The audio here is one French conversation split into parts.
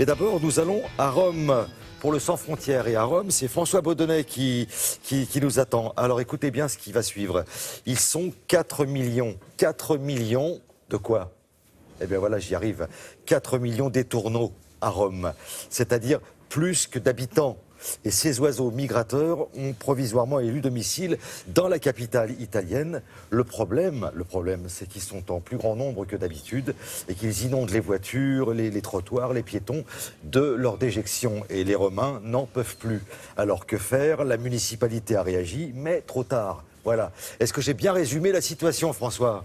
Mais d'abord, nous allons à Rome pour le Sans Frontières. Et à Rome, c'est François Baudonnet qui nous attend. Alors écoutez bien ce qui va suivre. Ils sont 4 millions. 4 millions de quoi? Eh bien voilà, j'y arrive. 4 millions d'étourneaux à Rome. C'est-à-dire plus que d'habitants. Et ces oiseaux migrateurs ont provisoirement élu domicile dans la capitale italienne. Le problème, c'est qu'ils sont en plus grand nombre que d'habitude et qu'ils inondent les voitures, les trottoirs, les piétons de leur déjection. Et les Romains n'en peuvent plus. Alors que faire? La municipalité a réagi, mais trop tard. Voilà. Est-ce que j'ai bien résumé la situation, François ?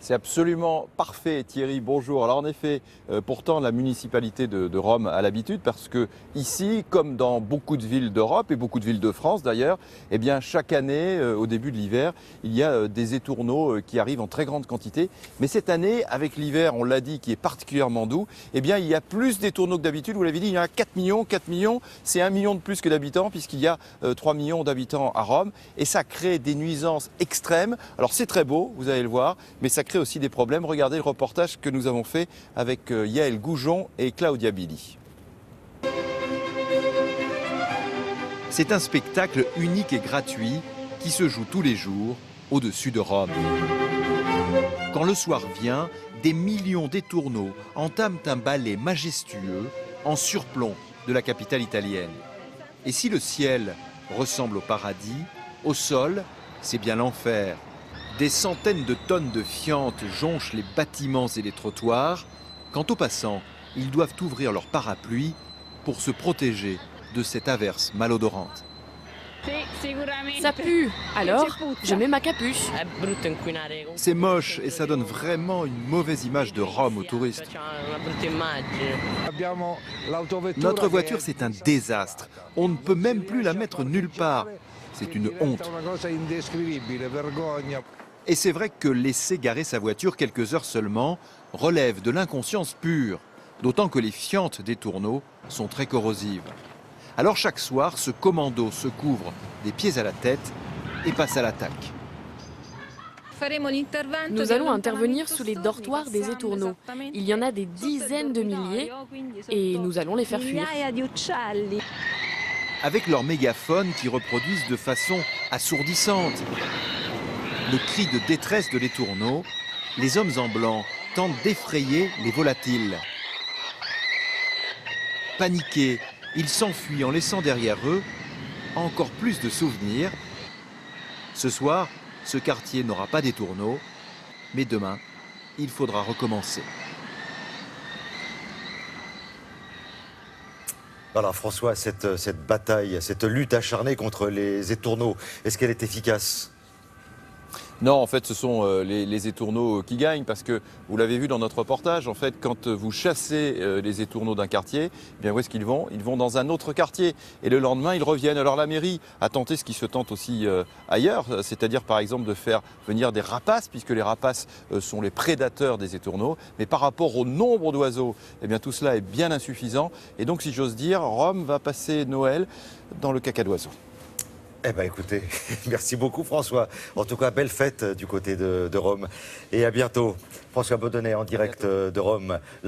C'est absolument parfait, Thierry. Bonjour. Alors en effet, pourtant la municipalité de Rome a l'habitude parce que ici, comme dans beaucoup de villes d'Europe et beaucoup de villes de France d'ailleurs, eh bien chaque année, au début de l'hiver, il y a des étourneaux qui arrivent en très grande quantité. Mais cette année, avec l'hiver, on l'a dit, qui est particulièrement doux, eh bien il y a plus d'étourneaux que d'habitude. Vous l'avez dit, il y en a 4 millions. 4 millions, c'est 1 million de plus que d'habitants puisqu'il y a 3 millions d'habitants à Rome. Et ça crée des nuisances extrêmes. Alors c'est très beau, vous allez le voir, mais ça crée aussi des problèmes. Regardez le reportage que nous avons fait avec Yaël Goujon et Claudia Billy. C'est un spectacle unique et gratuit qui se joue tous les jours au-dessus de Rome. Quand le soir vient, des millions d'étourneaux entament un ballet majestueux en surplomb de la capitale italienne. Et si le ciel ressemble au paradis, au sol, c'est bien l'enfer. Des centaines de tonnes de fientes jonchent les bâtiments et les trottoirs. Quant aux passants, ils doivent ouvrir leur parapluie pour se protéger de cette averse malodorante. Ça pue, alors je mets ma capuche. C'est moche et ça donne vraiment une mauvaise image de Rome aux touristes. Notre voiture, c'est un désastre. On ne peut même plus la mettre nulle part. C'est une honte. Et c'est vrai que laisser garer sa voiture quelques heures seulement relève de l'inconscience pure, d'autant que les fientes des tourneaux sont très corrosives. Alors chaque soir, ce commando se couvre des pieds à la tête et passe à l'attaque. Nous allons intervenir sous les dortoirs des étourneaux. Il y en a des dizaines de milliers et nous allons les faire fuir. Avec leurs mégaphones qui reproduisent de façon assourdissante le cri de détresse de l'étourneau, les hommes en blanc tentent d'effrayer les volatiles. Paniqués, ils s'enfuient en laissant derrière eux encore plus de souvenirs. Ce soir, ce quartier n'aura pas d'étourneaux, mais demain, il faudra recommencer. Voilà, François, cette bataille, cette lutte acharnée contre les étourneaux, est-ce qu'elle est efficace ? Non, en fait, ce sont les étourneaux qui gagnent parce que, vous l'avez vu dans notre reportage, en fait, quand vous chassez les étourneaux d'un quartier, eh bien, où est-ce qu'ils vont? Ils vont dans un autre quartier et le lendemain, ils reviennent. Alors la mairie a tenté ce qui se tente aussi ailleurs, c'est-à-dire par exemple de faire venir des rapaces, puisque les rapaces sont les prédateurs des étourneaux. Mais par rapport au nombre d'oiseaux, eh bien, tout cela est bien insuffisant. Et donc, si j'ose dire, Rome va passer Noël dans le caca d'oiseaux. Eh bien écoutez, merci beaucoup François. En tout cas, belle fête du côté de Rome. Et à bientôt. François Baudonnet en direct de Rome.